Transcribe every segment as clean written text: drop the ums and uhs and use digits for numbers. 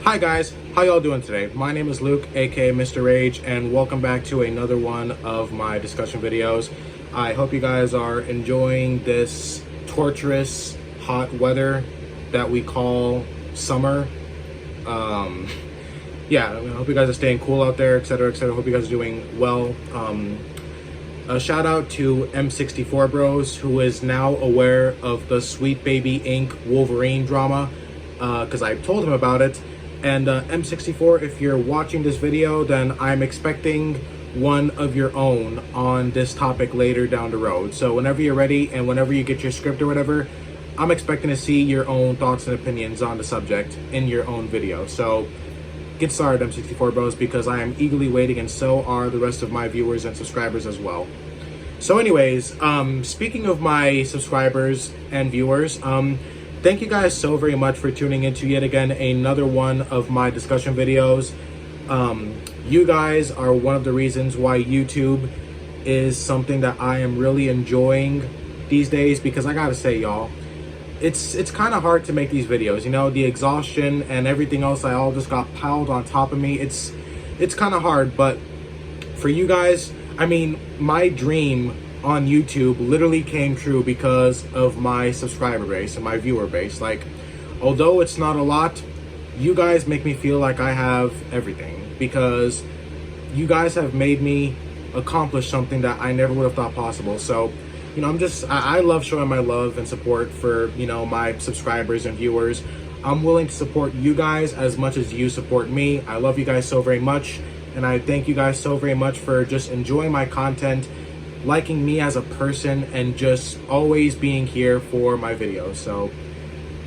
Hi guys, how y'all doing today? My name is Luke, aka Mr. Rage, and welcome back to another one of my discussion videos. I hope you guys are enjoying this torturous hot weather that we call summer. Yeah, I hope you guys are staying cool out there, etc, etc. Hope you guys are doing well. A shout out to M64 Bros, who is now aware of the Sweet Baby Inc. Wolverine drama, because I told him about it. And M64, if you're watching this video, then I'm expecting one of your own on this topic later down the road. So whenever you're ready and whenever you get your script or whatever, I'm expecting to see your own thoughts and opinions on the subject in your own video. So get started, M64 Bros, because I am eagerly waiting, and so are the rest of my viewers and subscribers as well. So anyways, speaking of my subscribers and viewers, thank you guys so very much for tuning into yet again another one of my discussion videos. You guys are one of the reasons why YouTube is something that I am really enjoying these days, because I gotta say, y'all, it's kind of hard to make these videos. You know, the exhaustion and everything else I all just got piled on top of me. It's kind of hard, but for you guys, I mean, my dream on YouTube literally came true because of my subscriber base and my viewer base. Like, although it's not a lot, you guys make me feel like I have everything, because you guys have made me accomplish something that I never would have thought possible. So, you know, I love showing my love and support for, you know, my subscribers and viewers. I'm willing to support you guys as much as you support me. I love you guys so very much, and I thank you guys so very much for just enjoying my content, liking me as a person, and just always being here for my videos. So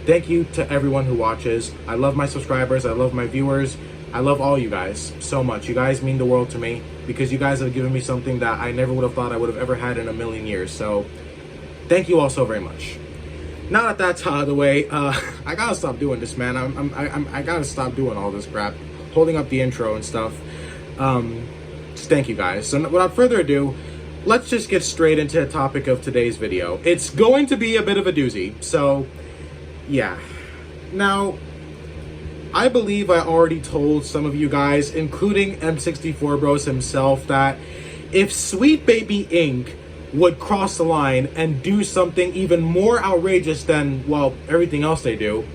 thank you to everyone who watches. I love my subscribers, I love my viewers, I love all you guys so much. You guys mean the world to me, because you guys have given me something that I never would have thought I would have ever had in a million years. So thank you all so very much. Now that that's out of the way, I gotta stop doing this, man. I gotta stop doing all this crap, holding up the intro and stuff. Just thank you guys. So without further ado, let's just get straight into the topic of today's video. It's going to be a bit of a doozy, so yeah. Now, I believe I already told some of you guys, including M64 Bros himself, that if Sweet Baby Inc. would cross the line and do something even more outrageous than, well, everything else they do,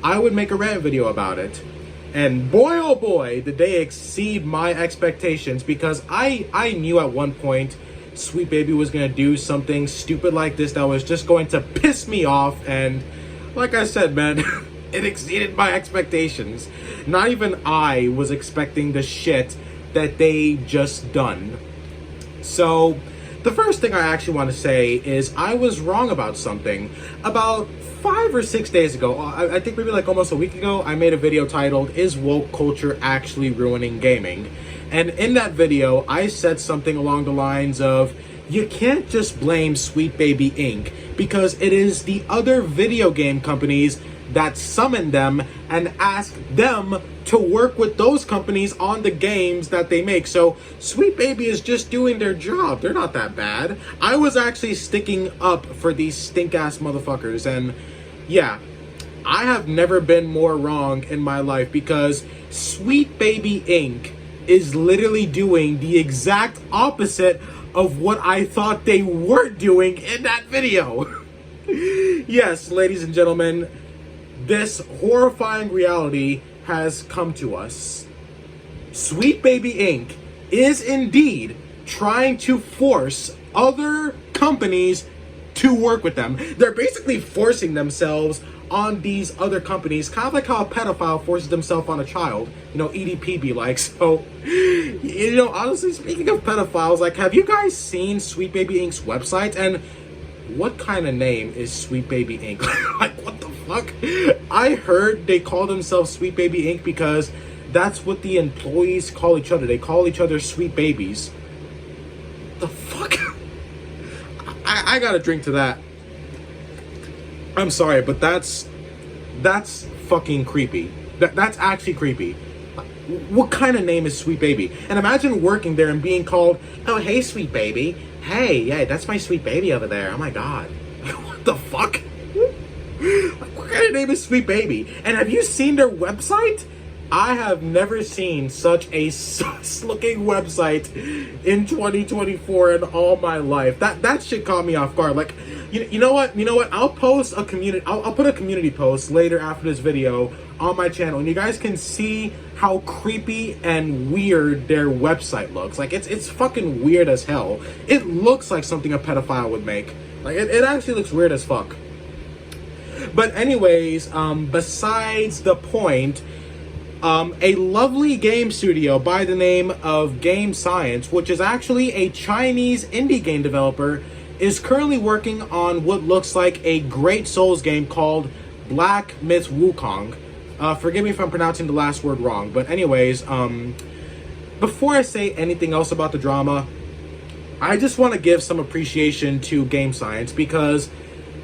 I would make a rant video about it. And boy, oh boy, did they exceed my expectations, because I knew at one point Sweet Baby was going to do something stupid like this that was just going to piss me off, and like I said, man, it exceeded my expectations. Not even I was expecting the shit that they just done. So the first thing I actually want to say is I was wrong about something. About 5 or 6 days ago, I think maybe like almost a week ago, I made a video titled, "Is Woke Culture Actually Ruining Gaming?" And in that video, I said something along the lines of, you can't just blame Sweet Baby Inc. because it is the other video game companies that summon them and ask them to work with those companies on the games that they make. So Sweet Baby is just doing their job. They're not that bad. I was actually sticking up for these stink-ass motherfuckers, and yeah, I have never been more wrong in my life, because Sweet Baby Inc. is literally doing the exact opposite of what I thought they were doing in that video. Yes, ladies and gentlemen, this horrifying reality has come to us. Sweet Baby Inc. is indeed trying to force other companies to work with them. They're basically forcing themselves on these other companies, kind of like how a pedophile forces himself on a child, you know, EDP be like. So, you know, honestly, speaking of pedophiles, like, have you guys seen Sweet Baby Inc.'s website? And what kind of name is Sweet Baby Inc.? Like, what the fuck? I heard they call themselves Sweet Baby Inc. because that's what the employees call each other. They call each other sweet babies. The fuck? I gotta drink to that. I'm sorry, but that's fucking creepy. That's actually creepy. What kind of name is Sweet Baby? And imagine working there and being called, "Oh, hey, Sweet Baby. Hey, yeah, that's my sweet baby over there. Oh my god." What the fuck? Like, what kind of name is Sweet Baby? And have you seen their website? I have never seen such a sus-looking website in 2024 in all my life. That shit caught me off guard. Like, you know what? I'll post a community. I'll put a community post later after this video on my channel, and you guys can see how creepy and weird their website looks. Like, it's fucking weird as hell. It looks like something a pedophile would make. Like, it actually looks weird as fuck. But anyways, besides the point, a lovely game studio by the name of Game Science, which is actually a Chinese indie game developer, is currently working on what looks like a great Souls game called Black Myth Wukong. Forgive me if I'm pronouncing the last word wrong, but anyways, before I say anything else about the drama, I just want to give some appreciation to Game Science, because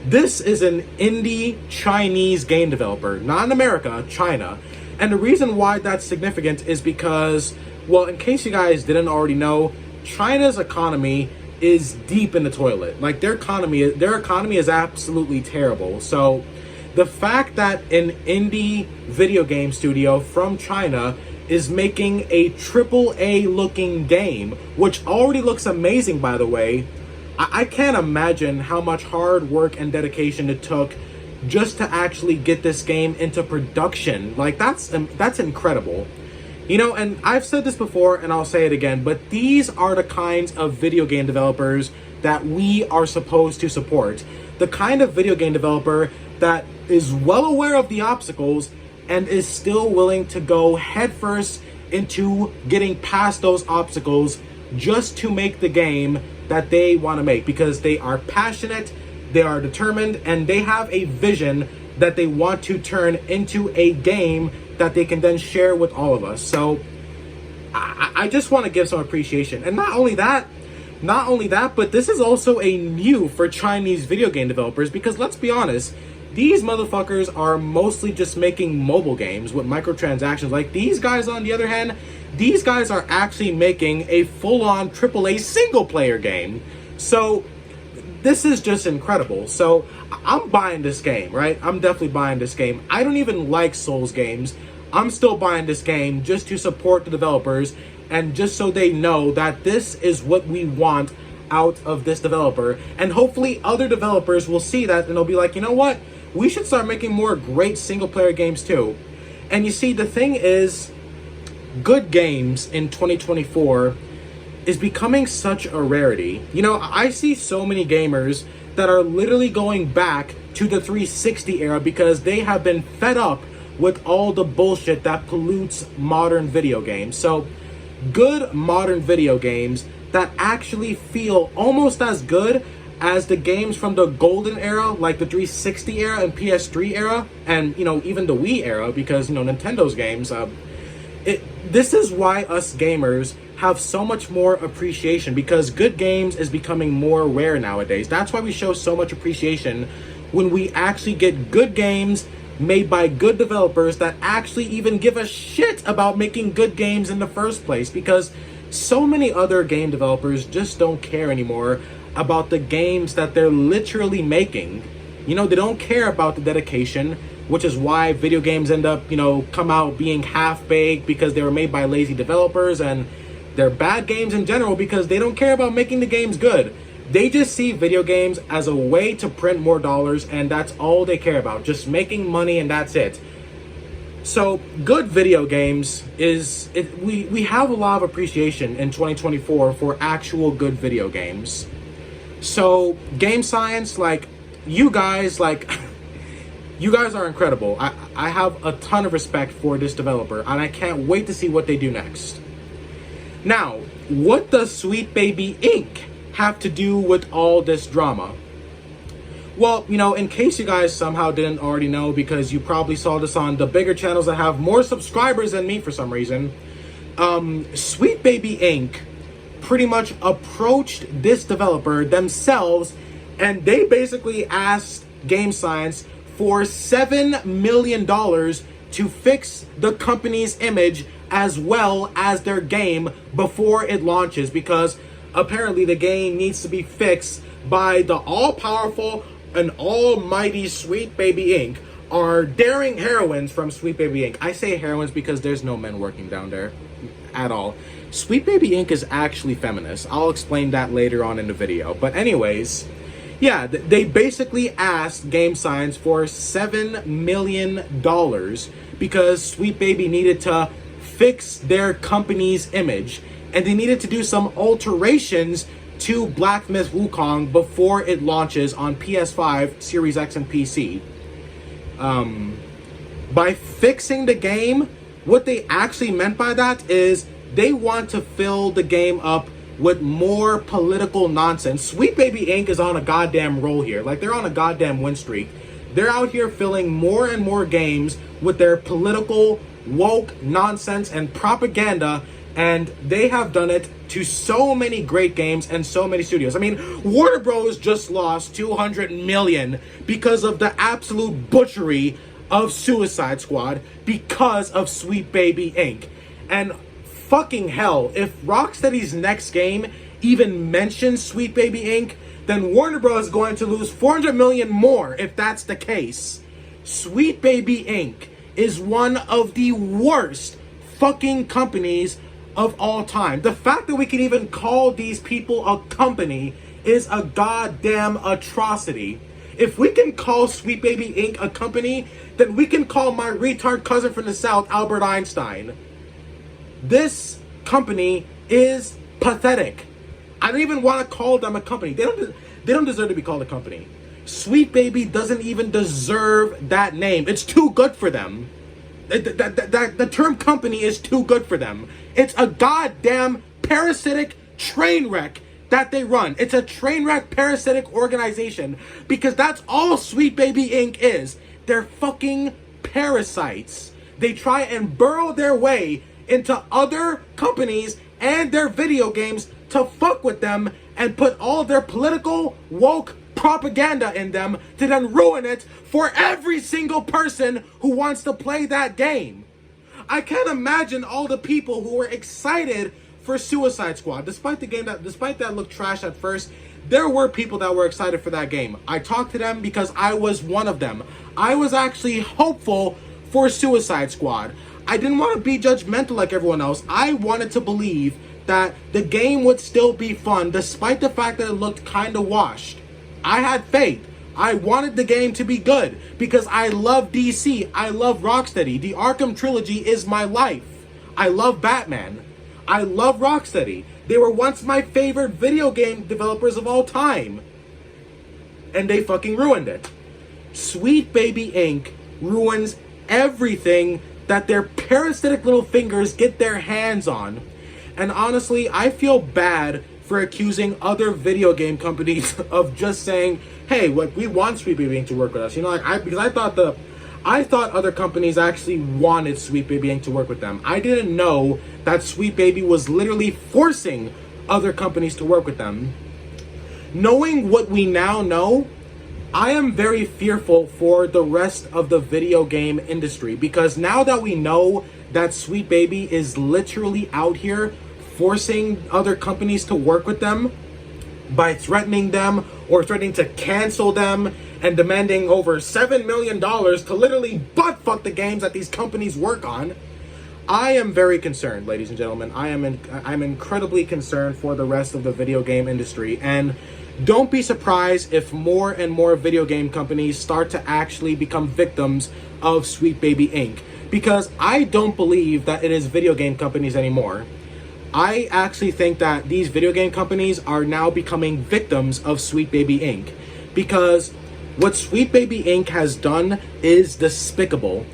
this is an indie Chinese game developer, not in America, China. And the reason why that's significant is because, well, in case you guys didn't already know, China's economy is deep in the toilet. Like, their economy is absolutely terrible. So the fact that an indie video game studio from China is making a AAA looking game, which already looks amazing, by the way, I can't imagine how much hard work and dedication it took just to actually get this game into production. Like, that's incredible. You know, and I've said this before and I'll say it again, but these are the kinds of video game developers that we are supposed to support. The kind of video game developer that is well aware of the obstacles and is still willing to go headfirst into getting past those obstacles just to make the game that they want to make, because they are passionate, they are determined, and they have a vision that they want to turn into a game that they can then share with all of us. So I just want to give some appreciation. And not only that, but this is also a new for Chinese video game developers, because let's be honest, these motherfuckers are mostly just making mobile games with microtransactions. Like, these guys, on the other hand, these guys are actually making a full-on AAA single-player game. So this is just incredible. So I'm buying this game, right? I'm definitely buying this game. I don't even like Souls games. I'm still buying this game just to support the developers and just so they know that this is what we want out of this developer. And hopefully other developers will see that and they'll be like, you know what? We should start making more great single-player games too. And you see, the thing is, good games in 2024 is becoming such a rarity. You know, I see so many gamers that are literally going back to the 360 era because they have been fed up with all the bullshit that pollutes modern video games. So good modern video games that actually feel almost as good as the games from the golden era, like the 360 era and PS3 era, and, you know, even the Wii era, because, you know, Nintendo's games, this is why us gamers have so much more appreciation, because good games is becoming more rare nowadays. That's why we show so much appreciation when we actually get good games made by good developers that actually even give a shit about making good games in the first place, because so many other game developers just don't care anymore about the games that they're literally making. You know, they don't care about the dedication, which is why video games end up, you know, come out being half-baked because they were made by lazy developers, and they're bad games in general because they don't care about making the games good. They just see video games as a way to print more dollars, and that's all they care about, just making money, and that's it. So good video games we have a lot of appreciation in 2024 for actual good video games. So Game Science, like, you guys are incredible. I have a ton of respect for this developer, and I can't wait to see what they do next. Now, what does Sweet Baby Inc. have to do with all this drama? Well, you know, in case you guys somehow didn't already know, because you probably saw this on the bigger channels that have more subscribers than me for some reason, Sweet Baby Inc. pretty much approached this developer themselves, and they basically asked Game Science for $7 million to fix the company's image as well as their game before it launches, because apparently the game needs to be fixed by the all-powerful and almighty Sweet Baby Inc. are daring heroines from Sweet Baby Inc. I say heroines because there's no men working down there at all. Sweet Baby Inc. is actually feminist. I'll explain that later on in the video. But anyways, yeah, they basically asked Game Science for $7 million because Sweet Baby needed to fix their company's image, and they needed to do some alterations to Black Myth Wukong before it launches on PS5, Series X, and PC. By fixing the game, what they actually meant by that is they want to fill the game up with more political nonsense. Sweet Baby Inc. is on a goddamn roll here. Like, they're on a goddamn win streak. They're out here filling more and more games with their political, woke nonsense and propaganda, and they have done it to so many great games and so many studios. I mean, Warner Bros. Just lost $200 million because of the absolute butchery of Suicide Squad because of Sweet Baby Inc. And fucking hell, if Rocksteady's next game even mentions Sweet Baby Inc., then Warner Bros. Is going to lose $400 million more if that's the case. Sweet Baby Inc. is one of the worst fucking companies of all time. The fact that we can even call these people a company is a goddamn atrocity. If we can call Sweet Baby Inc. a company, then we can call my retard cousin from the South, Albert Einstein. This company is pathetic. I don't even want to call them a company. They don't deserve to be called a company. Sweet Baby doesn't even deserve that name. It's too good for them. The term company is too good for them. It's a goddamn parasitic train wreck that they run. It's a train wreck parasitic organization, because that's all Sweet Baby Inc. is. They're fucking parasites. They try and burrow their way into other companies and their video games to fuck with them and put all their political woke propaganda in them to then ruin it for every single person who wants to play that game. I can't imagine all the people who were excited for Suicide Squad. Despite that looked trash at first, there were people that were excited for that game. I talked to them because I was one of them. I was actually hopeful for Suicide Squad. I didn't want to be judgmental like everyone else. I wanted to believe that the game would still be fun despite the fact that it looked kind of washed. I had faith. I wanted the game to be good because I love DC. I love Rocksteady. The Arkham trilogy is my life. I love Batman. I love Rocksteady. They were once my favorite video game developers of all time. And they fucking ruined it. Sweet Baby Inc. ruins everything that their parasitic little fingers get their hands on. And honestly, I feel bad for accusing other video game companies of just saying, hey, what we want Sweet Baby Inc. to work with us. You know, like because I thought other companies actually wanted Sweet Baby Inc. to work with them. I didn't know that Sweet Baby was literally forcing other companies to work with them. Knowing what we now know, I am very fearful for the rest of the video game industry, because now that we know that Sweet Baby is literally out here forcing other companies to work with them by threatening them or threatening to cancel them and demanding over $7 million to literally butt-fuck the games that these companies work on, I am very concerned, ladies and gentlemen. I'm incredibly concerned for the rest of the video game industry, and don't be surprised if more and more video game companies start to actually become victims of Sweet Baby Inc. Because I don't believe that it is video game companies anymore. I actually think that these video game companies are now becoming victims of Sweet Baby Inc. Because what Sweet Baby Inc. has done is despicable.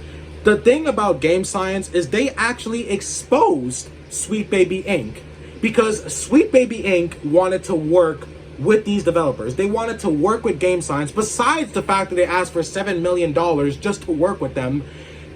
The thing about Game Science is they actually exposed Sweet Baby Inc. Because Sweet Baby Inc. wanted to work with these developers. They wanted to work with Game Science. Besides the fact that they asked for $7 million just to work with them,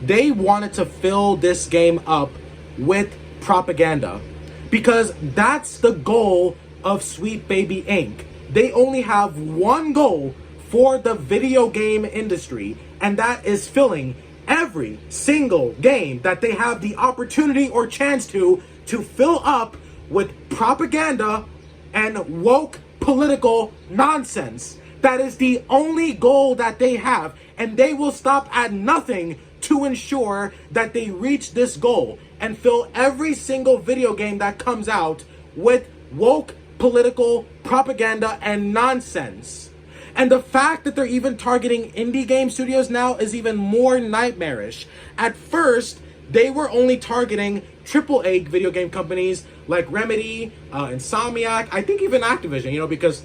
they wanted to fill this game up with propaganda. Because that's the goal of Sweet Baby Inc. They only have one goal for the video game industry, and that is filling every single game that they have the opportunity or chance to fill up with propaganda and woke political nonsense. That is the only goal that they have. And they will stop at nothing to ensure that they reach this goal and fill every single video game that comes out with woke political propaganda and nonsense. And the fact that they're even targeting indie game studios now is even more nightmarish. At first, they were only targeting AAA video game companies like Remedy, Insomniac, I think even Activision, because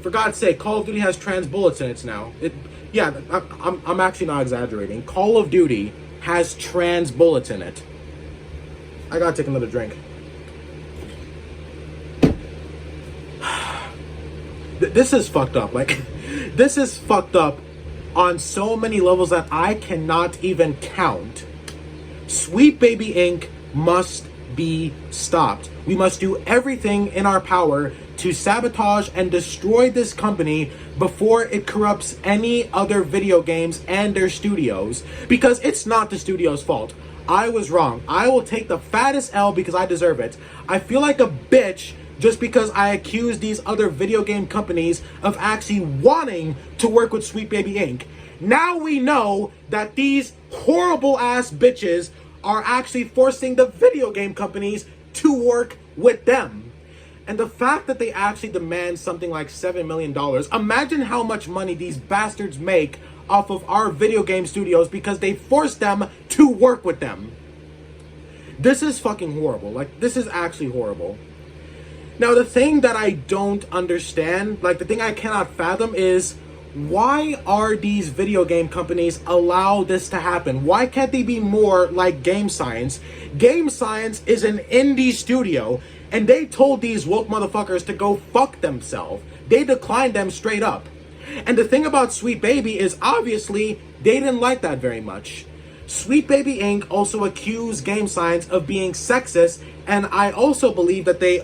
for God's sake, Call of Duty has trans bullets in it now. I'm actually not exaggerating. Call of Duty has trans bullets in it. I gotta take another drink. This is fucked up. This is fucked up on so many levels that I cannot even count. Sweet Baby Inc. must be stopped. We must do everything in our power to sabotage and destroy this company before it corrupts any other video games and their studios, because it's not the studio's fault. I was wrong. I will take the fattest L because I deserve it. I feel like a bitch just because I accuse these other video game companies of actually wanting to work with Sweet Baby Inc. Now we know that these horrible ass bitches are actually forcing the video game companies to work with them. And the fact that they actually demand something like $7 million, imagine how much money these bastards make off of our video game studios because they forced them to work with them. This is fucking horrible. This is actually horrible. Now, the thing that I don't understand, the thing I cannot fathom is, why are these video game companies allow this to happen? Why can't they be more like Game Science? Game Science is an indie studio, and they told these woke motherfuckers to go fuck themselves. They declined them straight up. And the thing about Sweet Baby is, obviously, they didn't like that very much. Sweet Baby Inc. also accused Game Science of being sexist, and I also believe that they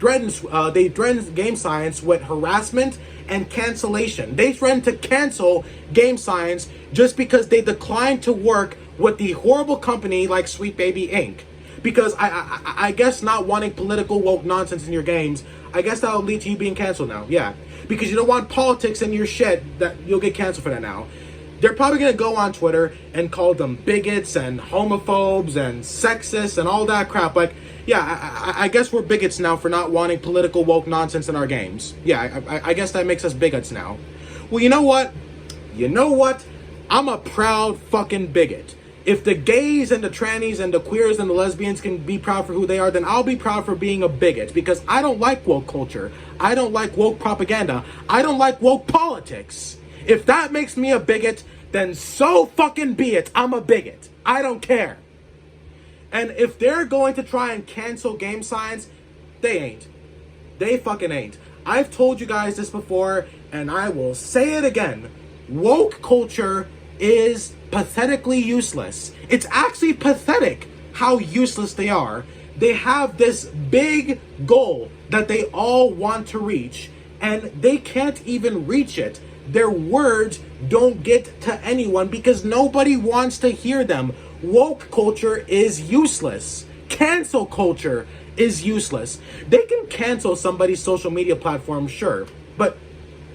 threatened Game Science with harassment and cancellation. They threatened to cancel Game Science just because they declined to work with the horrible company like Sweet Baby Inc. Because I guess not wanting political woke nonsense in your games, I guess that'll lead to you being canceled now. Yeah, because you don't want politics in your shit, that you'll get canceled for that now. They're probably going to go on Twitter and call them bigots and homophobes and sexists and all that crap. I guess we're bigots now for not wanting political woke nonsense in our games. Yeah, I guess that makes us bigots now. Well, you know what? I'm a proud fucking bigot. If the gays and the trannies and the queers and the lesbians can be proud for who they are, then I'll be proud for being a bigot, because I don't like woke culture. I don't like woke propaganda. I don't like woke politics. If that makes me a bigot, then so fucking be it. I'm a bigot. I don't care. And if they're going to try and cancel Game Science, they ain't. They fucking ain't. I've told you guys this before, and I will say it again. Woke culture is pathetically useless. It's actually pathetic how useless they are. They have this big goal that they all want to reach, and they can't even reach it. Their words don't get to anyone because nobody wants to hear them. Woke culture is useless. Cancel culture is useless. They can cancel somebody's social media platform, sure, but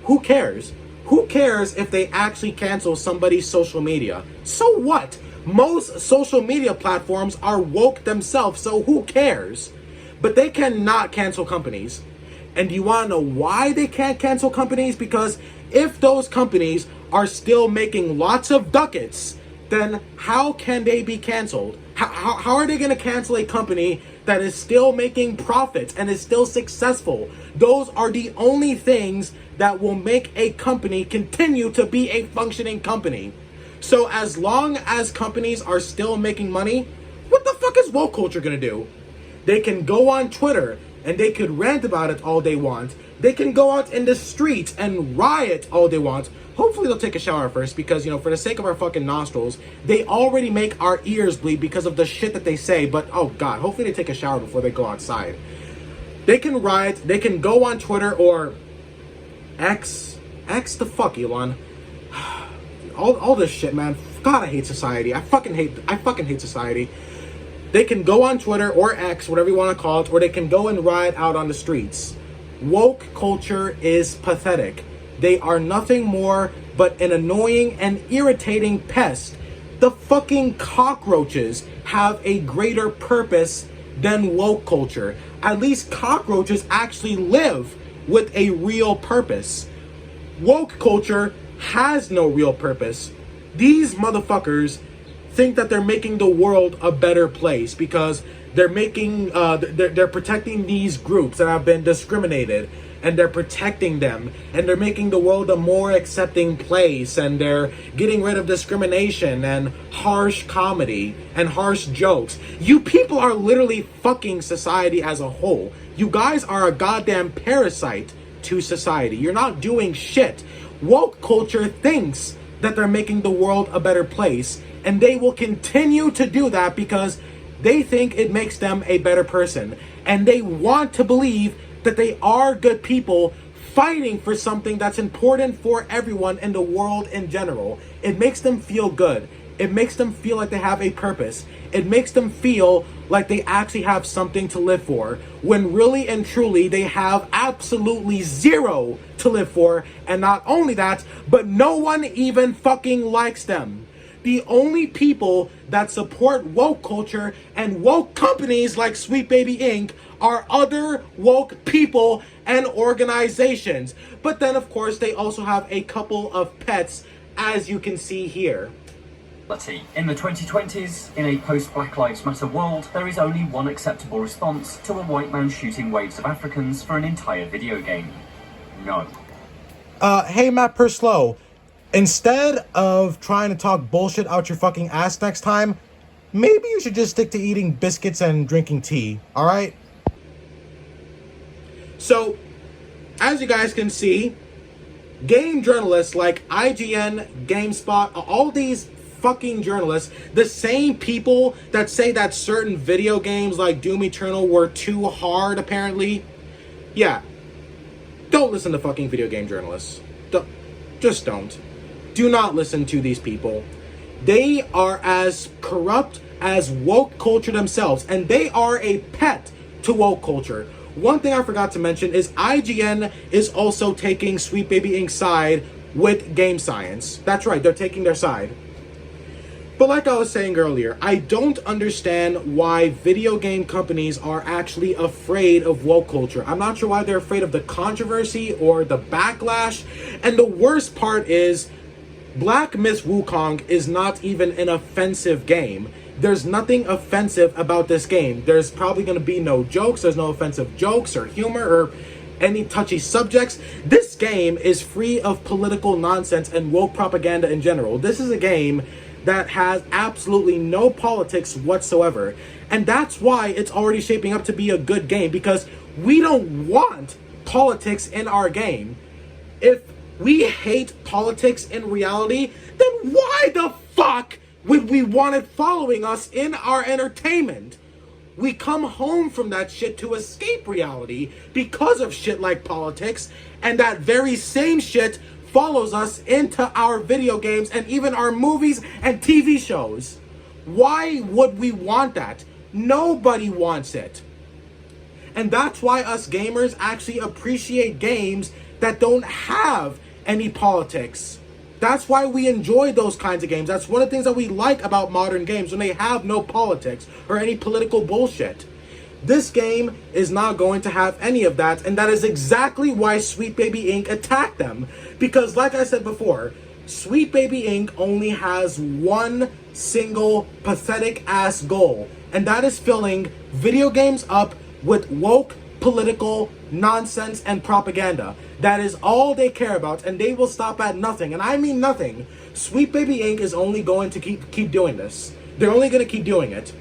who cares? Who cares if they actually cancel somebody's social media? So what? Most social media platforms are woke themselves, so who cares? But they cannot cancel companies. And do you want to know why they can't cancel companies? Because if those companies are still making lots of ducats, then how can they be canceled? How are they going to cancel a company that is still making profits and is still successful? Those are the only things that will make a company continue to be a functioning company. So as long as companies are still making money, what the fuck is woke culture going to do? They can go on Twitter and they could rant about it all they want. They can go out in the streets and riot all they want. Hopefully they'll take a shower first because, for the sake of our fucking nostrils, they already make our ears bleed because of the shit that they say. But, oh God, hopefully they take a shower before they go outside. They can riot. They can go on Twitter or X the fuck, Elon. All this shit, man. God, I hate society. I fucking hate society. They can go on Twitter or X, whatever you want to call it, or they can go and riot out on the streets. Woke culture is pathetic. They are nothing more but an annoying and irritating pest. The fucking cockroaches have a greater purpose than woke culture. At least cockroaches actually live with a real purpose. Woke culture has no real purpose. These motherfuckers think that they're making the world a better place because they're protecting these groups that have been discriminated, and they're protecting them, and they're making the world a more accepting place, and they're getting rid of discrimination and harsh comedy and harsh jokes. You people are literally fucking society as a whole. You guys are a goddamn parasite to society. You're not doing shit. Woke culture thinks that they're making the world a better place, and they will continue to do that because they think it makes them a better person, and they want to believe that they are good people fighting for something that's important for everyone in the world in general. It makes them feel good. It makes them feel like they have a purpose. It makes them feel like they actually have something to live for, when really and truly they have absolutely zero to live for. And not only that, but no one even fucking likes them. The only people that support woke culture and woke companies like Sweet Baby Inc. are other woke people and organizations. But then, of course, they also have a couple of pets, as you can see here. In the 2020s, in a post-Black Lives Matter world, there is only one acceptable response to a white man shooting waves of Africans for an entire video game. No. Hey, Matt Perslow. Instead of trying to talk bullshit out your fucking ass next time, maybe you should just stick to eating biscuits and drinking tea, alright? So, as you guys can see, game journalists like IGN, GameSpot, all these fucking journalists, the same people that say that certain video games like Doom Eternal were too hard, apparently. Yeah. Don't listen to fucking video game journalists. Just don't. Do not listen to these people. They are as corrupt as woke culture themselves, and they are a pet to woke culture. One thing I forgot to mention is IGN is also taking Sweet Baby Inc.'s side with Game Science. That's right, they're taking their side. But like I was saying earlier, I don't understand why video game companies are actually afraid of woke culture. I'm not sure why they're afraid of the controversy or the backlash. And the worst part is, Black Myth Wukong is not even an offensive game. There's nothing offensive about this game. There's probably going to be no jokes. There's no offensive jokes or humor or any touchy subjects. This game is free of political nonsense and woke propaganda in general. This is a game that has absolutely no politics whatsoever. And that's why it's already shaping up to be a good game, because we don't want politics in our game. If we hate politics in reality, then why the fuck would we want it following us in our entertainment? We come home from that shit to escape reality because of shit like politics, and that very same shit follows us into our video games and even our movies and TV shows. Why would we want that? Nobody wants it. And that's why us gamers actually appreciate games that don't have any politics. That's why we enjoy those kinds of games. That's one of the things that we like about modern games, when they have no politics or any political bullshit. This game is not going to have any of that, and that is exactly why Sweet Baby Inc. attacked them. Because like I said before, Sweet Baby Inc. only has one single pathetic ass goal, and that is filling video games up with woke political nonsense and propaganda. That is all they care about, and they will stop at nothing, and I mean nothing. Sweet Baby Inc. is only going to keep doing this. They're only going to keep doing it.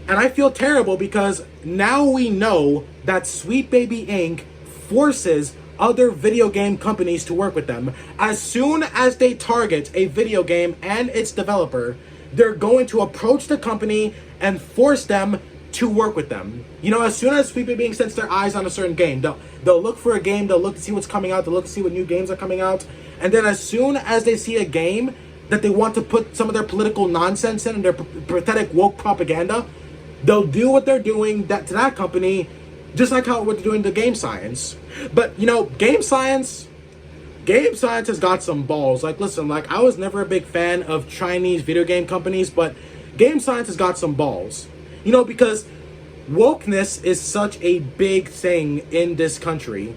And I feel terrible because now we know that Sweet Baby Inc. forces other video game companies to work with them. As soon as they target a video game and its developer, they're going to approach the company and force them to work with them. You know, as soon as Sweet Baby Inc. sets their eyes on a certain game, they'll look for a game, they'll look to see what's coming out, they'll look to see what new games are coming out, and then as soon as they see a game that they want to put some of their political nonsense in and their pathetic woke propaganda, they'll do what they're doing to that company, just like how we're doing to Game Science. But, you know, Game Science, Game Science has got some balls. Like, listen, like, I was never a big fan of Chinese video game companies, but Game Science has got some balls. You know, because wokeness is such a big thing in this country.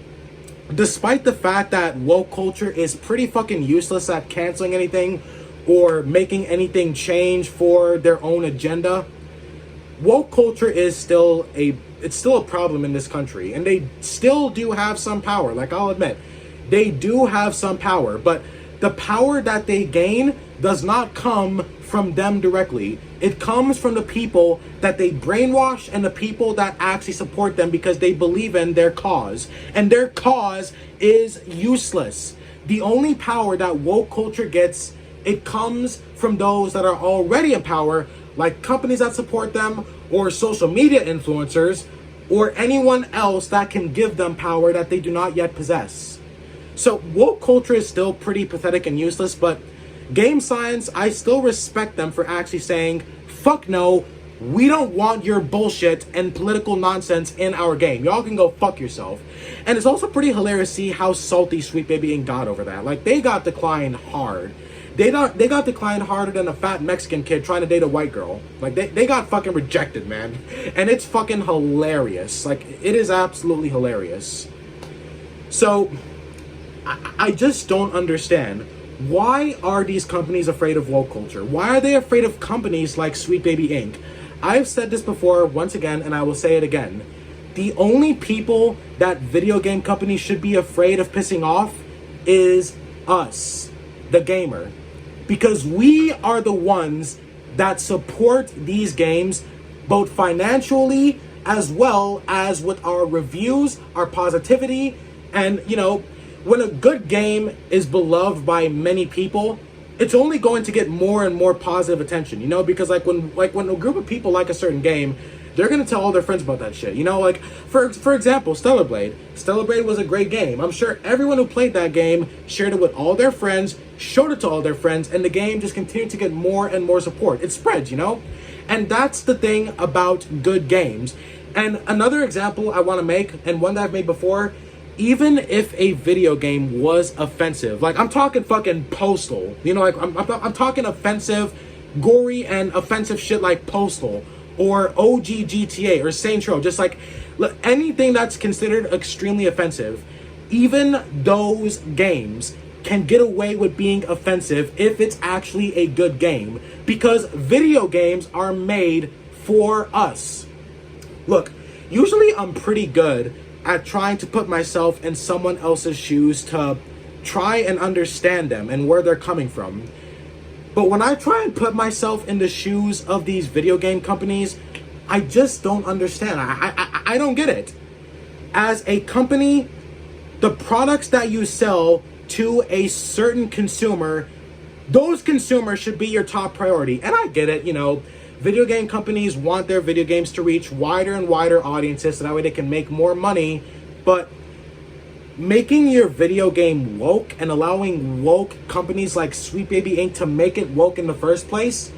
Despite the fact that woke culture is pretty fucking useless at canceling anything or making anything change for their own agenda, woke culture is still a problem in this country, and they still do have some power. Like, I'll admit, they do have some power, but the power that they gain does not come from them directly. It comes from the people that they brainwash and the people that actually support them because they believe in their cause. And their cause is useless. The only power that woke culture gets, it comes from those that are already in power, like companies that support them, or social media influencers, or anyone else that can give them power that they do not yet possess. So woke culture is still pretty pathetic and useless, but Game Science, I still respect them for actually saying, fuck no, we don't want your bullshit and political nonsense in our game. Y'all can go fuck yourself. And it's also pretty hilarious to see how salty Sweet Baby Inc. got over that. Like, they got declined hard. They got declined harder than a fat Mexican kid trying to date a white girl. Like, they got fucking rejected, man. And it's fucking hilarious. Like, it is absolutely hilarious. So, I just don't understand. Why are these companies afraid of woke culture? Why are they afraid of companies like Sweet Baby Inc.? I've said this before, once again, and I will say it again. The only people that video game companies should be afraid of pissing off is us, the gamer. Because we are the ones that support these games, both financially as well as with our reviews, our positivity, and, you know, when a good game is beloved by many people, it's only going to get more and more positive attention, you know, because like when a group of people like a certain game, they're going to tell all their friends about that shit, you know, like for example, Stellar Blade was a great game. I'm sure everyone who played that game shared it with all their friends, showed it to all their friends, and the game just continued to get more and more support. It spreads, you know, and that's the thing about good games. And another example I want to make, and one that I've made before, even if a video game was offensive, like I'm talking fucking Postal, you know, like I'm talking offensive, gory and offensive shit like Postal or OG GTA or Saints Row, just like anything that's considered extremely offensive, even those games can get away with being offensive if it's actually a good game, because video games are made for us. Look, usually I'm pretty good at trying to put myself in someone else's shoes to try and understand them and where they're coming from. But when I try and put myself in the shoes of these video game companies, I just don't understand. I don't get it. As a company, the products that you sell to a certain consumer, those consumers should be your top priority. And I get it, you know, video game companies want their video games to reach wider and wider audiences so that way they can make more money. But making your video game woke and allowing woke companies like Sweet Baby Inc. to make it woke in the first place,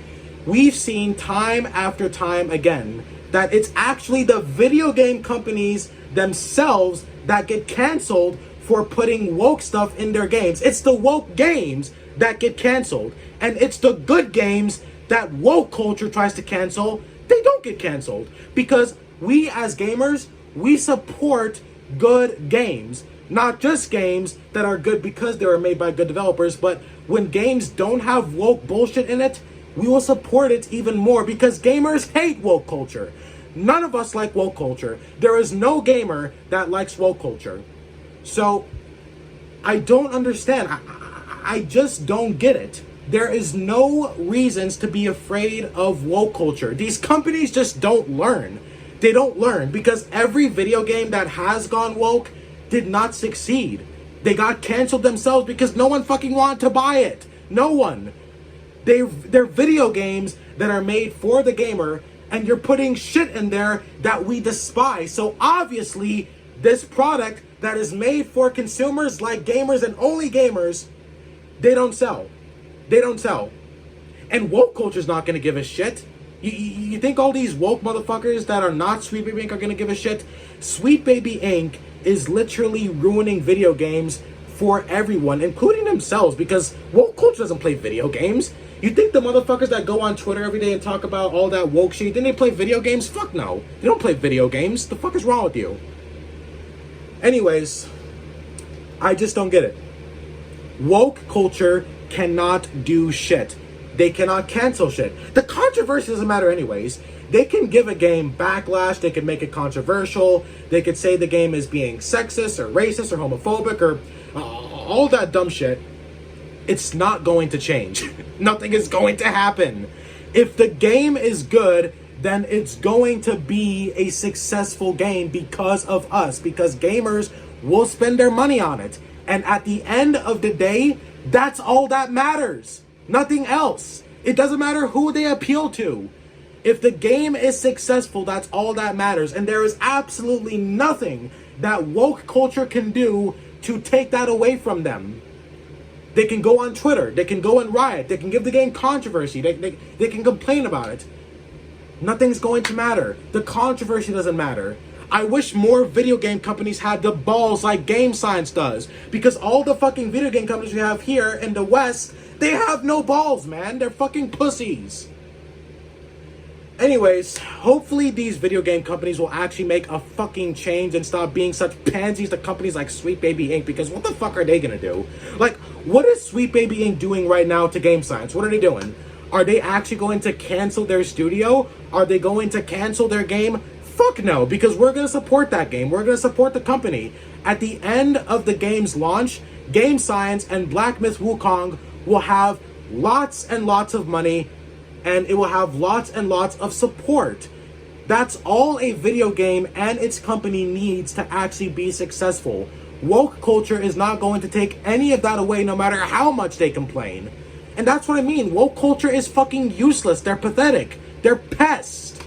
we've seen time after time again that it's actually the video game companies themselves that get canceled for putting woke stuff in their games. It's the woke games that get canceled, and it's the good games that woke culture tries to cancel, they don't get canceled. Because we as gamers, we support good games. Not just games that are good because they were made by good developers, but when games don't have woke bullshit in it, we will support it even more because gamers hate woke culture. None of us like woke culture. There is no gamer that likes woke culture. So, I don't understand. I just don't get it. There is no reasons to be afraid of woke culture. These companies just don't learn. They don't learn because every video game that has gone woke did not succeed. They got canceled themselves because no one fucking wanted to buy it. No one. They're video games that are made for the gamer, and you're putting shit in there that we despise. So obviously, this product that is made for consumers like gamers and only gamers, they don't sell. They don't sell. And woke culture's not going to give a shit. You think all these woke motherfuckers that are not Sweet Baby Inc. are going to give a shit? Sweet Baby Inc. is literally ruining video games for everyone, including themselves, because woke culture doesn't play video games. You think the motherfuckers that go on Twitter every day and talk about all that woke shit, then they play video games? Fuck no. They don't play video games. The fuck is wrong with you? Anyways, I just don't get it. Woke culture cannot do shit. They cannot cancel shit. The controversy doesn't matter anyways. They can give a game backlash. They can make it controversial. They could say the game is being sexist or racist or homophobic or all that dumb shit. It's not going to change. Nothing is going to happen. If the game is good, then it's going to be a successful game because of us, because gamers will spend their money on it. And at the end of the day, that's all that matters. Nothing else. It doesn't matter who they appeal to. If the game is successful, that's all that matters. And there is absolutely nothing that woke culture can do to take that away from them. They can go on Twitter. They can go and riot. They can give the game controversy. They can complain about it. Nothing's going to matter. The controversy doesn't matter. I wish more video game companies had the balls like Game Science does. Because all the fucking video game companies we have here in the West, they have no balls, man. They're fucking pussies. Anyways, hopefully these video game companies will actually make a fucking change and stop being such pansies to companies like Sweet Baby Inc. Because what the fuck are they gonna do? Like, what is Sweet Baby Inc. doing right now to Game Science? What are they doing? Are they actually going to cancel their studio? Are they going to cancel their game? Fuck no, because we're gonna support that game. We're gonna support the company. At the end of the game's launch, Game Science and Black Myth Wukong will have lots and lots of money, and it will have lots and lots of support. That's all a video game and its company needs to actually be successful. Woke culture is not going to take any of that away, no matter how much they complain. And that's what I mean. Woke culture is fucking useless. They're pathetic. They're pests.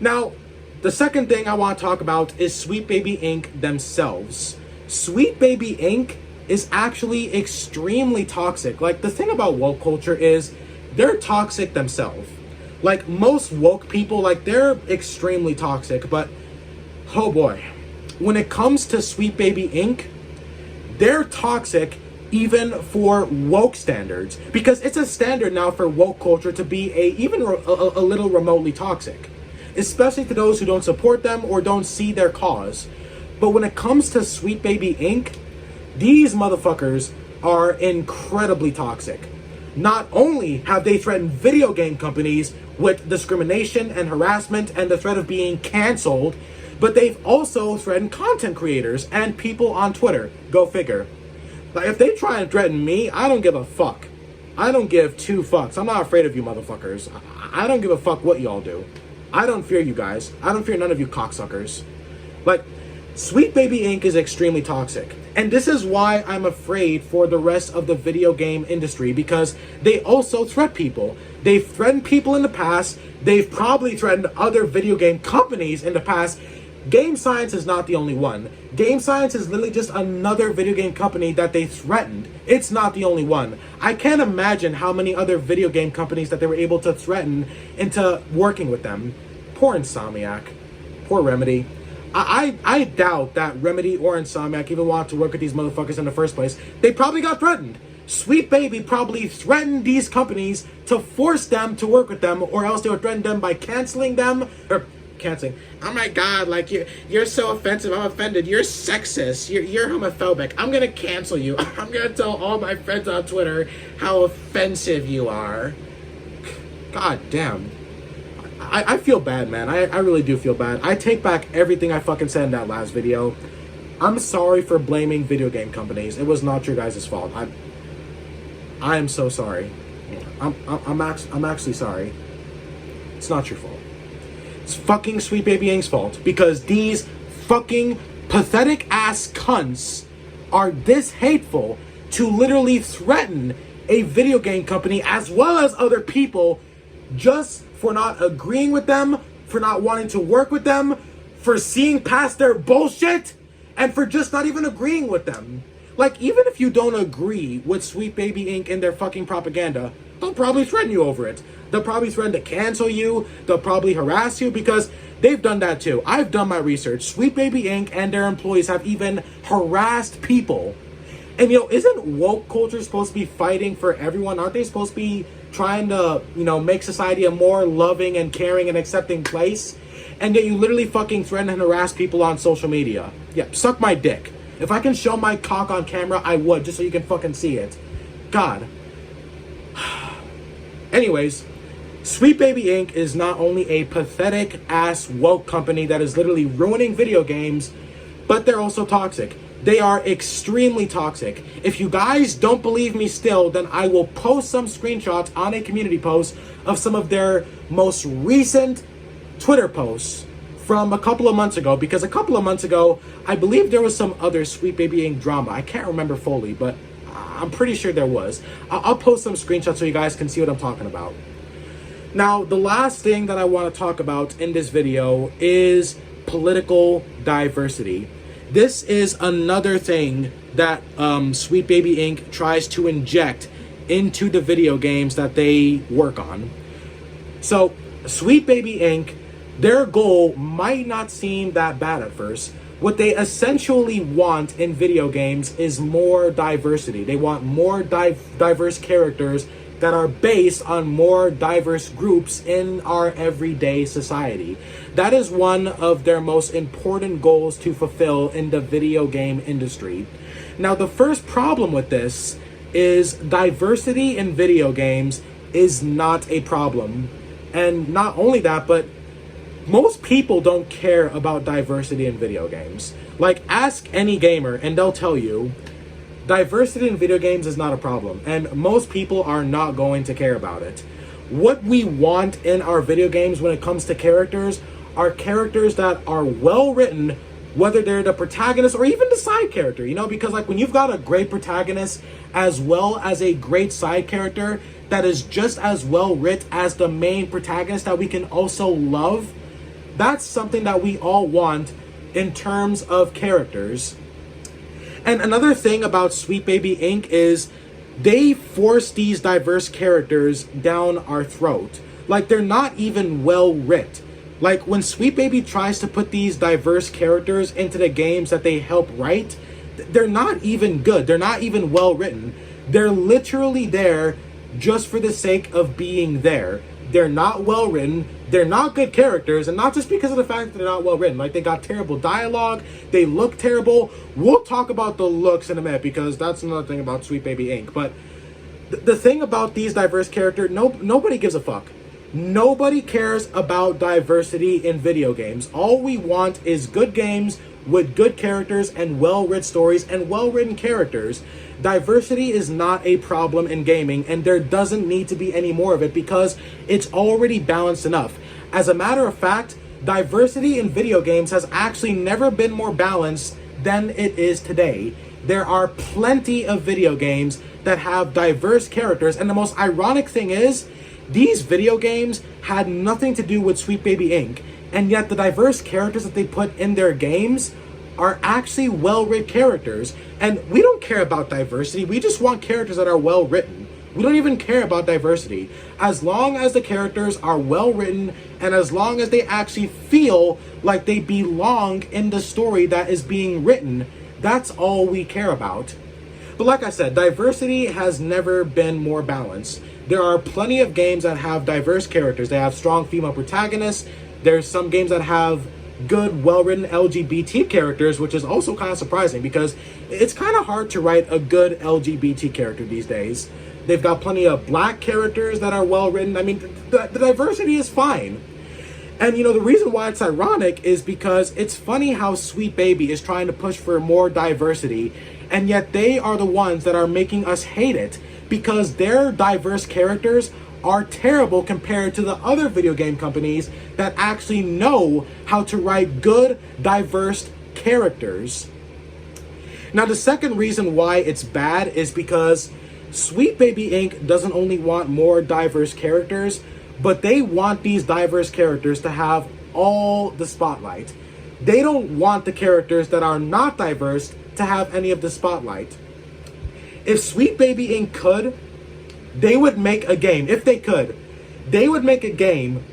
Now, the second thing I want to talk about is Sweet Baby Inc. themselves. Sweet Baby Inc. is actually extremely toxic. Like, the thing about woke culture is they're toxic themselves. Like, most woke people, like, they're extremely toxic, but oh boy. When it comes to Sweet Baby Inc., they're toxic even for woke standards, because it's a standard now for woke culture to be even a little remotely toxic, especially to those who don't support them or don't see their cause. But when it comes to Sweet Baby Inc., these motherfuckers are incredibly toxic. Not only have they threatened video game companies with discrimination and harassment and the threat of being canceled, but they've also threatened content creators and people on Twitter. Go figure. Like, if they try and threaten me, I don't give a fuck. I don't give two fucks. I'm not afraid of you motherfuckers. I don't give a fuck what y'all do. I don't fear you guys. I don't fear none of you cocksuckers. Like, Sweet Baby Inc. is extremely toxic. And this is why I'm afraid for the rest of the video game industry, because they also threat people. They've threatened people in the past. They've probably threatened other video game companies in the past. Game Science is not the only one. Game Science is literally just another video game company that they threatened. It's not the only one. I can't imagine how many other video game companies that they were able to threaten into working with them. Poor Insomniac. Poor Remedy. I doubt that Remedy or Insomniac even wanted to work with these motherfuckers in the first place. They probably got threatened. Sweet Baby probably threatened these companies to force them to work with them, or else they would threaten them by canceling them, or canceling. Oh my god, like, you're so offensive, I'm offended. You're sexist. You're homophobic. I'm gonna cancel you. I'm gonna tell all my friends on Twitter how offensive you are. God damn. I feel bad, man. I really do feel bad. I take back everything I fucking said in that last video. I'm sorry for blaming video game companies. It was not your guys' fault. I am so sorry. I'm actually sorry. It's not your fault. It's fucking Sweet Baby Inc.'s fault, because these fucking pathetic ass cunts are this hateful to literally threaten a video game company as well as other people just for not agreeing with them, for not wanting to work with them, for seeing past their bullshit, and for just not even agreeing with them. Like, even if you don't agree with Sweet Baby Inc. and their fucking propaganda, they'll probably threaten you over it. They'll probably threaten to cancel you. They'll probably harass you, because they've done that too. I've done my research. Sweet Baby Inc. and their employees have even harassed people And, isn't woke culture supposed to be fighting for everyone? Aren't they supposed to be trying to, make society a more loving and caring and accepting place? And yet you literally fucking threaten and harass people on social media. Yeah, suck my dick. If I can show my cock on camera, I would, just so you can fucking see it. God. Anyways, Sweet Baby Inc. is not only a pathetic ass woke company that is literally ruining video games, but they're also toxic. They are extremely toxic. If you guys don't believe me still, then I will post some screenshots on a community post of some of their most recent Twitter posts from a couple of months ago, because a couple of months ago, I believe there was some other Sweet Baby Inc. drama. I can't remember fully, but I'm pretty sure there was. I'll post some screenshots so you guys can see what I'm talking about. Now, the last thing that I want to talk about in this video is political diversity. This is another thing that Sweet Baby Inc. tries to inject into the video games that they work on. So, Sweet Baby Inc., their goal might not seem that bad at first. What they essentially want in video games is more diversity. They want more diverse characters that are based on more diverse groups in our everyday society. That is one of their most important goals to fulfill in the video game industry. Now, the first problem with this is diversity in video games is not a problem. And not only that, but most people don't care about diversity in video games. Like, ask any gamer and they'll tell you, diversity in video games is not a problem, and most people are not going to care about it. What we want in our video games when it comes to characters are characters that are well written, whether they're the protagonist or even the side character, because like when you've got a great protagonist as well as a great side character that is just as well writ as the main protagonist that we can also love, that's something that we all want in terms of characters. And another thing about Sweet Baby Inc. is they force these diverse characters down our throat. Like, they're not even well writ. Like, when Sweet Baby tries to put these diverse characters into the games that they help write, they're not even good. They're not even well written. They're literally there just for the sake of being there. They're not well written. They're not good characters, and not just because of the fact that they're not well written. Like, they got terrible dialogue. They look terrible. We'll talk about the looks in a minute because that's another thing about Sweet Baby Inc. But the thing about these diverse characters, nobody gives a fuck. Nobody cares about diversity in video games. All we want is good games with good characters and well-written stories and well-written characters. Diversity is not a problem in gaming, and there doesn't need to be any more of it because it's already balanced enough. As a matter of fact, diversity in video games has actually never been more balanced than it is today. There are plenty of video games that have diverse characters, and the most ironic thing is, these video games had nothing to do with Sweet Baby Inc., and yet the diverse characters that they put in their games are actually well-written characters. And we don't care about diversity. We just want characters that are well-written. We don't even care about diversity. As long as the characters are well-written and as long as they actually feel like they belong in the story that is being written, that's all we care about. But like I said, diversity has never been more balanced. There are plenty of games that have diverse characters. They have strong female protagonists. There's some games that have good, well-written LGBT characters, which is also kind of surprising because it's kind of hard to write a good LGBT character these days. They've got plenty of black characters that are well-written. I mean, the diversity is fine. And, the reason why it's ironic is because it's funny how Sweet Baby is trying to push for more diversity, and yet they are the ones that are making us hate it because their diverse characters are terrible compared to the other video game companies that actually know how to write good, diverse characters. Now, the second reason why it's bad is because Sweet Baby Inc. doesn't only want more diverse characters, but they want these diverse characters to have all the spotlight. They don't want the characters that are not diverse to have any of the spotlight. If Sweet Baby Inc. could, they would make a game. If they could, they would make a game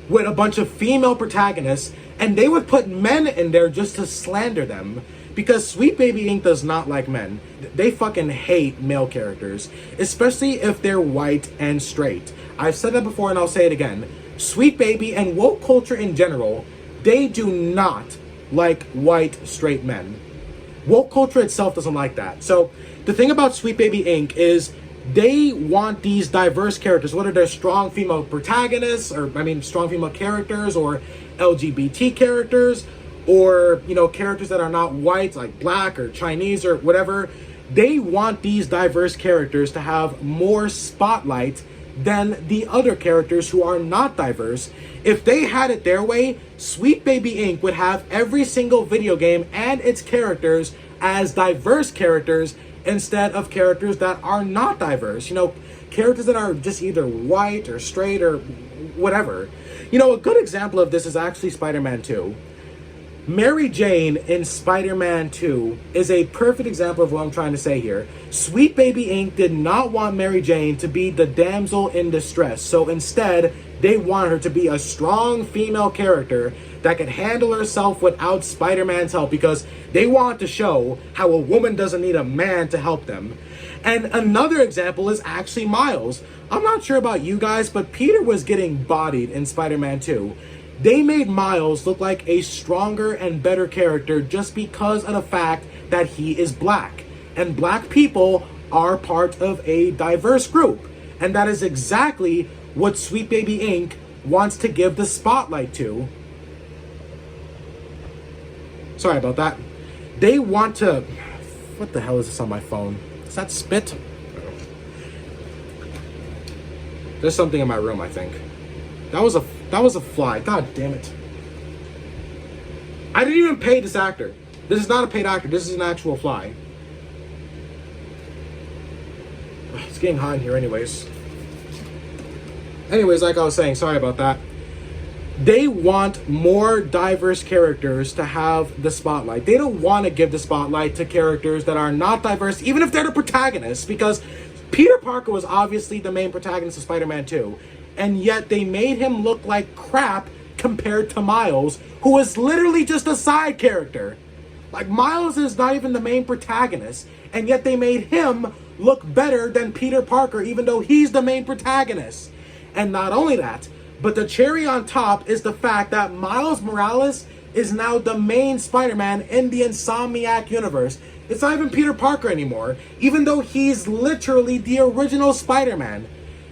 with a bunch of female protagonists, and they would put men in there just to slander them. because Sweet Baby Inc. does not like men. They fucking hate male characters, especially if they're white and straight. I've said that before and I'll say it again. Sweet Baby and woke culture in general, they do not like white straight men. Woke culture itself doesn't like that. So the thing about Sweet Baby Inc. is they want these diverse characters, whether they're strong female protagonists, or strong female characters, or LGBT characters, or characters that are not white, like black or Chinese or whatever. They want these diverse characters to have more spotlight than the other characters who are not diverse. If they had it their way, Sweet Baby Inc. would have every single video game and its characters as diverse characters instead of characters that are not diverse. Characters that are just either white or straight or whatever. A good example of this is actually Spider-Man 2. Mary Jane in Spider-Man 2 is a perfect example of what I'm trying to say here. Sweet Baby Inc. did not want Mary Jane to be the damsel in distress, so instead, they want her to be a strong female character that can handle herself without Spider-Man's help, because they want to show how a woman doesn't need a man to help them. And another example is actually Miles. I'm not sure about you guys, but Peter was getting bodied in Spider-Man 2. They made Miles look like a stronger and better character just because of the fact that he is black. And black people are part of a diverse group. And that is exactly what Sweet Baby Inc. wants to give the spotlight to. Sorry about that. They want to... What the hell is this on my phone? Is that spit? There's something in my room, I think. That was a fly. God damn it. I didn't even pay this actor. This is not a paid actor. This is an actual fly. It's getting hot in here anyways. Anyways, like I was saying, sorry about that. They want more diverse characters to have the spotlight. They don't want to give the spotlight to characters that are not diverse, even if they're the protagonists, because Peter Parker was obviously the main protagonist of Spider-Man 2. And yet they made him look like crap compared to Miles, who is literally just a side character. Like, Miles is not even the main protagonist, and yet they made him look better than Peter Parker, even though he's the main protagonist. And not only that, but the cherry on top is the fact that Miles Morales is now the main Spider-Man in the Insomniac universe. It's not even Peter Parker anymore, even though he's literally the original Spider-Man.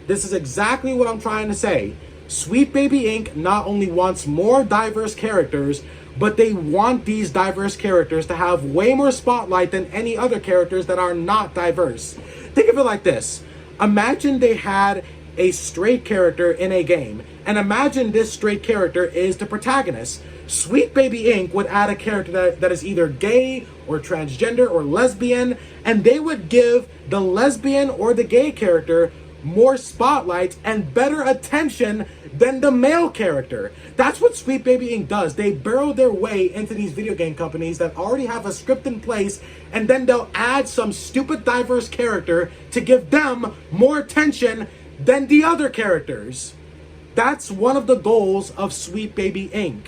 This is exactly what I'm trying to say. Sweet Baby Inc. not only wants more diverse characters, but they want these diverse characters to have way more spotlight than any other characters that are not diverse. Think of it like this. Imagine they had a straight character in a game, and imagine this straight character is the protagonist. Sweet Baby Inc. would add a character that is either gay or transgender or lesbian, and they would give the lesbian or the gay character more spotlight and better attention than the male character. That's what Sweet Baby Inc. does. They burrow their way into these video game companies that already have a script in place, and then they'll add some stupid diverse character to give them more attention than the other characters. That's one of the goals of Sweet Baby Inc.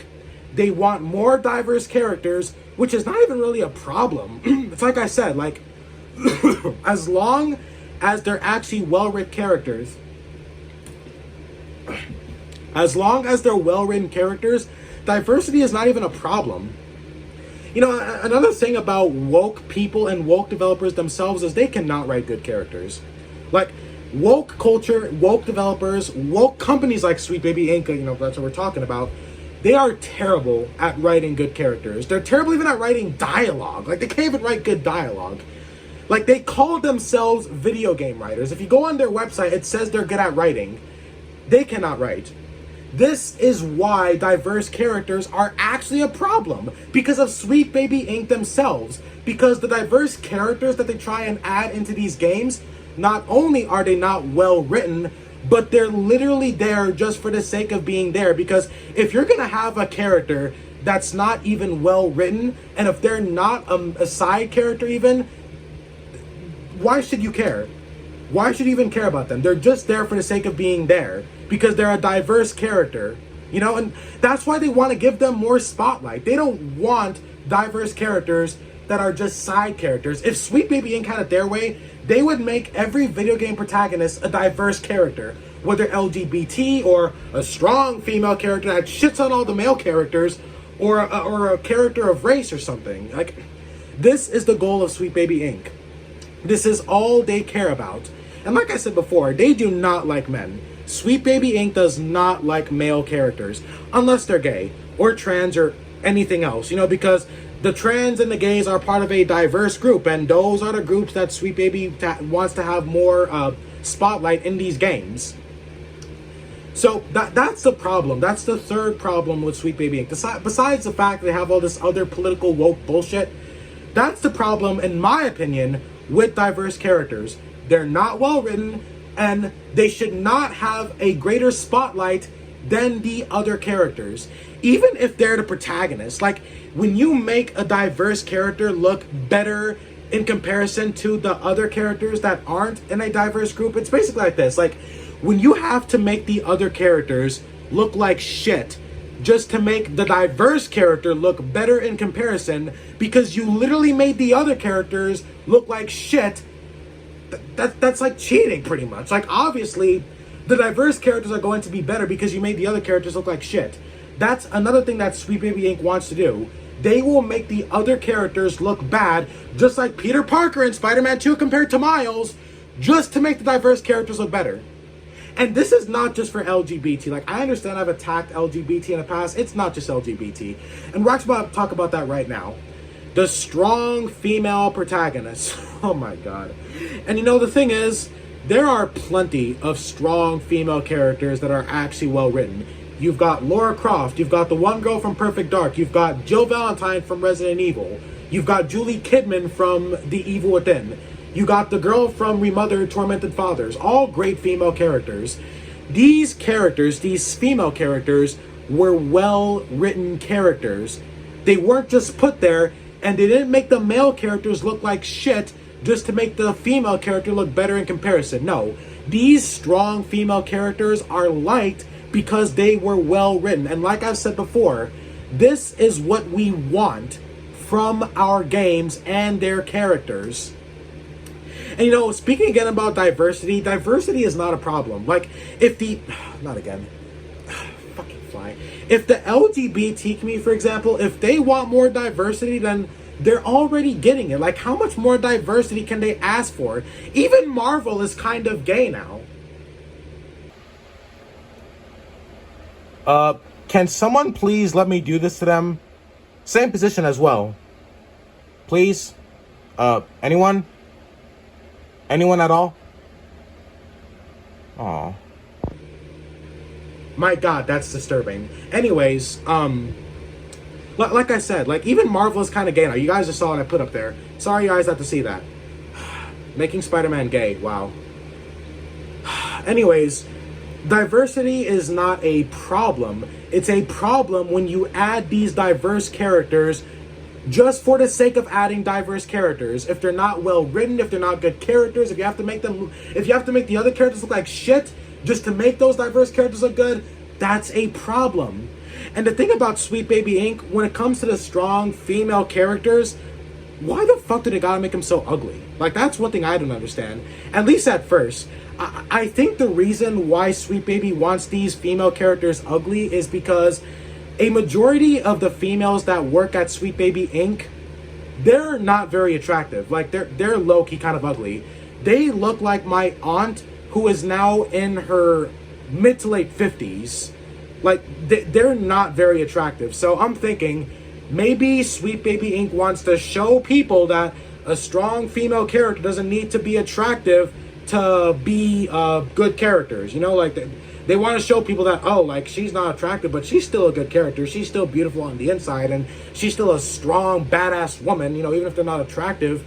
They want more diverse characters, which is not even really a problem. It's like I said, like, as long as they're actually well-written characters, diversity is not even a problem. Another thing about woke people and woke developers themselves is they cannot write good characters. Like, woke culture, woke developers, woke companies like Sweet Baby Inc., that's what we're talking about, they are terrible at writing good characters. They're terrible even at writing dialogue. Like, they can't even write good dialogue. Like, they call themselves video game writers. If you go on their website, it says they're good at writing. They cannot write. This is why diverse characters are actually a problem, because of Sweet Baby Inc. themselves. Because the diverse characters that they try and add into these games, not only are they not well written, but they're literally there just for the sake of being there. Because if you're gonna have a character that's not even well written, and if they're not a side character even, why should you care? Why should you even care about them? They're just there for the sake of being there, because they're a diverse character, and that's why they want to give them more spotlight. They don't want diverse characters that are just side characters. If Sweet Baby Inc. had it their way, they would make every video game protagonist a diverse character, whether LGBT or a strong female character that shits on all the male characters, or a character of race or something. Like, this is the goal of Sweet Baby Inc. This is all they care about. And like I said before, they do not like men. Sweet Baby Inc. does not like male characters, unless they're gay, or trans, or anything else, because the trans and the gays are part of a diverse group, and those are the groups that Sweet Baby wants to have more spotlight in these games. So that's the problem. That's the third problem with Sweet Baby Inc. Besides the fact they have all this other political woke bullshit, that's the problem, in my opinion, with diverse characters. They're not well written, and they should not have a greater spotlight than the other characters, even if they're the protagonist. Like, when you make a diverse character look better in comparison to the other characters that aren't in a diverse group, it's basically like this. Like, when you have to make the other characters look like shit just to make the diverse character look better in comparison, because you literally made the other characters look like shit, that's like cheating, pretty much. Like, obviously the diverse characters are going to be better because you made the other characters look like shit. That's another thing that Sweet Baby Inc. wants to do. They will make the other characters look bad, just like Peter Parker in Spider-Man 2 compared to Miles, just to make the diverse characters look better. And this is not just for LGBT. Like, I understand I've attacked LGBT in the past. It's not just LGBT. And we're actually about to talk about that right now. The strong female protagonists. Oh my god. And the thing is, there are plenty of strong female characters that are actually well written. You've got Lara Croft, you've got the one girl from Perfect Dark, you've got Jill Valentine from Resident Evil, you've got Julie Kidman from The Evil Within, you got the girl from Remothered Tormented Fathers, all great female characters. These characters, these female characters, were well-written characters. They weren't just put there, and they didn't make the male characters look like shit just to make the female character look better in comparison. No, these strong female characters are liked because they were well written. And like I've said before, this is what we want from our games and their characters. And speaking again about diversity is not a problem. Like, if the if the LGBT community, for example, if they want more diversity, then they're already getting it. Like, how much more diversity can they ask for? Even Marvel is kind of gay now. Can someone please let me do this to them? Same position as well. Please? Anyone? Anyone at all? Aw. My god, that's disturbing. Anyways, like I said, like, even Marvel is kind of gay now. You guys just saw what I put up there. Sorry you guys had to see that. Making Spider-Man gay, wow. Anyways, diversity is not a problem. It's a problem when you add these diverse characters just for the sake of adding diverse characters. If they're not well written, if they're not good characters, if you have to make the other characters look like shit just to make those diverse characters look good, that's a problem. And the thing about Sweet Baby Inc., when it comes to the strong female characters, why the fuck do they gotta make them so ugly? Like, that's one thing I don't understand. At least at first. I think the reason why Sweet Baby wants these female characters ugly is because a majority of the females that work at Sweet Baby Inc., they're not very attractive. Like, they're low-key kind of ugly. They look like my aunt, who is now in her mid to late 50s. Like, they're not very attractive. So I'm thinking, maybe Sweet Baby Inc. wants to show people that a strong female character doesn't need to be attractive to be good characters. Like, they want to show people that, oh, like, she's not attractive, but she's still a good character. She's still beautiful on the inside, and she's still a strong, badass woman, even if they're not attractive.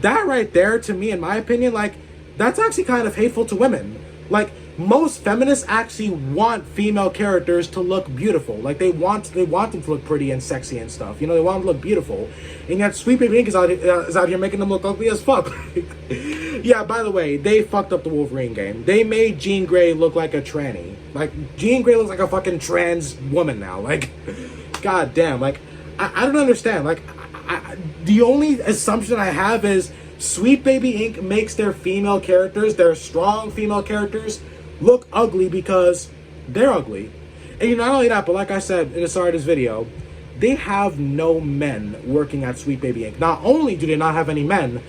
That right there, to me, in my opinion, like, that's actually kind of hateful to women. Like, most feminists actually want female characters to look beautiful. Like, they want them to look pretty and sexy and stuff. They want them to look beautiful. And yet Sweet Baby Inc. is out here making them look ugly as fuck. Yeah, by the way, they fucked up the Wolverine game. They made Jean Grey look like a tranny. Like, Jean Grey looks like a fucking trans woman now. Like, god damn. Like, I don't understand. Like, the only assumption I have is Sweet Baby Inc. makes their female characters, their strong female characters, look ugly because they're ugly. And not only that, but like I said in the start of this video, they have no men working at Sweet Baby Inc. Not only do they not have any men,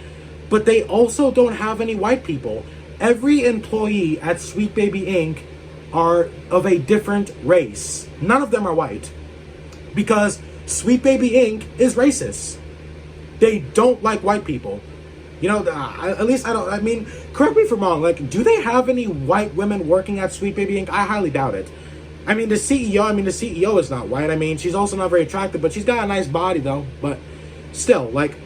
but they also don't have any white people. Every employee at Sweet Baby Inc. are of a different race. None of them are white. Because Sweet Baby Inc. is racist. They don't like white people. At least I mean, correct me if I'm wrong, like, do they have any white women working at Sweet Baby Inc.? I highly doubt it. I mean, the CEO is not white. I mean, she's also not very attractive, but she's got a nice body, though. But still, like,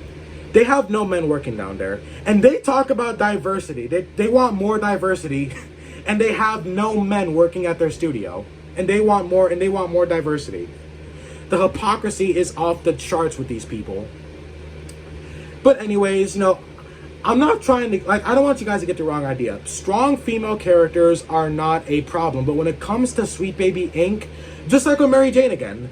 they have no men working down there. And they talk about diversity. They want more diversity, and they have no men working at their studio. And they want more diversity. The hypocrisy is off the charts with these people. But anyways, I'm not trying to, I don't want you guys to get the wrong idea. Strong female characters are not a problem. But when it comes to Sweet Baby Inc., just like with Mary Jane again,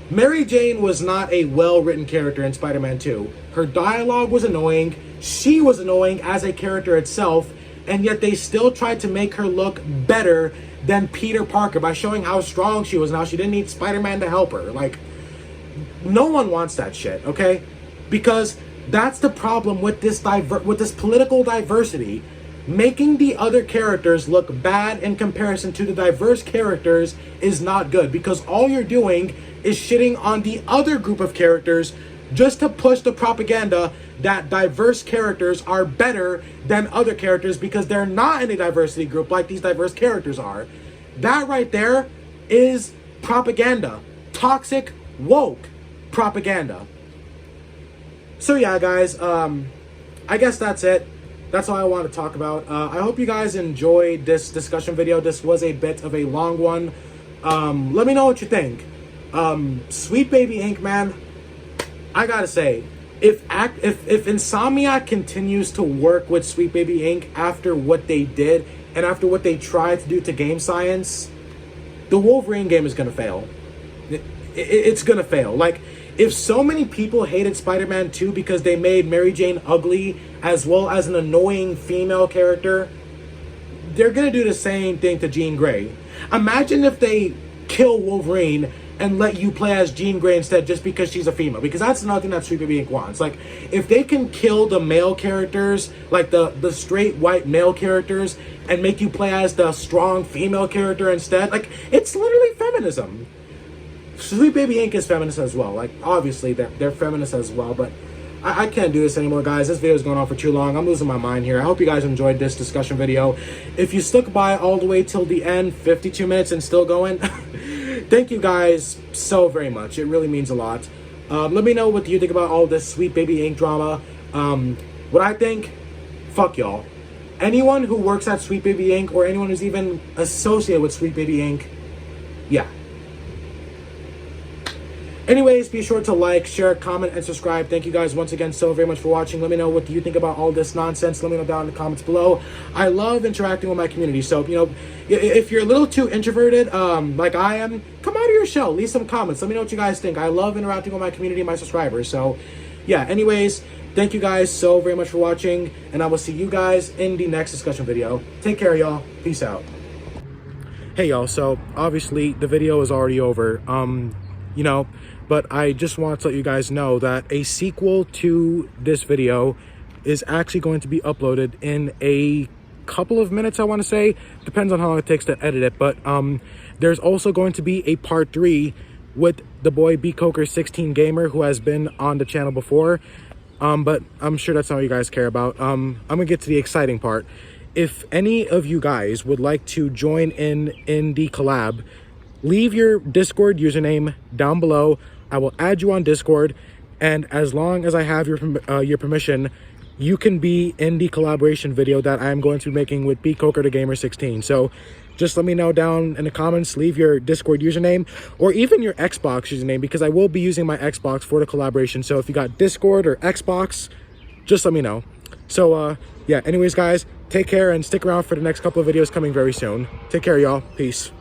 Mary Jane was not a well-written character in Spider-Man 2. Her dialogue was annoying. She was annoying as a character itself. And yet they still tried to make her look better than Peter Parker by showing how strong she was and how she didn't need Spider-Man to help her. Like, no one wants that shit, okay? Because that's the problem with this political diversity. Making the other characters look bad in comparison to the diverse characters is not good, because all you're doing is shitting on the other group of characters just to push the propaganda that diverse characters are better than other characters because they're not in a diversity group like these diverse characters are. That right there is propaganda. Toxic, woke propaganda. So yeah, guys, I guess that's it. That's all I want to talk about. I hope you guys enjoyed this discussion video. This was a bit of a long one. Let me know what you think. Sweet Baby Inc., man, I gotta say, if Insomniac continues to work with Sweet Baby Inc. after what they did and after what they tried to do to game science, the Wolverine game is gonna fail. It's gonna fail. Like, if so many people hated Spider-Man 2 because they made Mary Jane ugly as well as an annoying female character, they're gonna do the same thing to Jean Grey. Imagine if they kill Wolverine and let you play as Jean Grey instead just because she's a female. Because that's another thing that Sweet Baby Inc. wants. Like, if they can kill the male characters, like the straight white male characters, and make you play as the strong female character instead, like, it's literally feminism. Sweet Baby Inc. is feminist as well. Like, obviously, they're feminist as well, but I can't do this anymore, guys. This video is going on for too long. I'm losing my mind here. I hope you guys enjoyed this discussion video. If you stuck by all the way till the end, 52 minutes and still going, thank you guys so very much. It really means a lot. Let me know what you think about all this Sweet Baby Inc. drama. What I think, fuck y'all. Anyone who works at Sweet Baby Inc. or anyone who's even associated with Sweet Baby Inc., yeah. Anyways, be sure to like, share, comment, and subscribe. Thank you guys once again so very much for watching. Let me know what do you think about all this nonsense. Let me know down in the comments below. I love interacting with my community. So, if you're a little too introverted, like I am, come out of your shell. Leave some comments. Let me know what you guys think. I love interacting with my community and my subscribers. So, yeah, anyways, thank you guys so very much for watching. And I will see you guys in the next discussion video. Take care, y'all. Peace out. Hey, y'all. So, obviously, the video is already over. But I just want to let you guys know that a sequel to this video is actually going to be uploaded in a couple of minutes, I want to say. Depends on how long it takes to edit it. But there's also going to be a part 3 with the boy BCoker16 Gamer, who has been on the channel before. But I'm sure that's not what you guys care about. I'm going to get to the exciting part. If any of you guys would like to join in the collab, leave your Discord username down below. I will add you on Discord, and as long as I have your permission, you can be in the collaboration video that I'm going to be making with BCoker16. So just let me know down in the comments, leave your Discord username, or even your Xbox username, because I will be using my Xbox for the collaboration. So if you got Discord or Xbox, just let me know. So yeah, anyways, guys, take care and stick around for the next couple of videos coming very soon. Take care, y'all. Peace.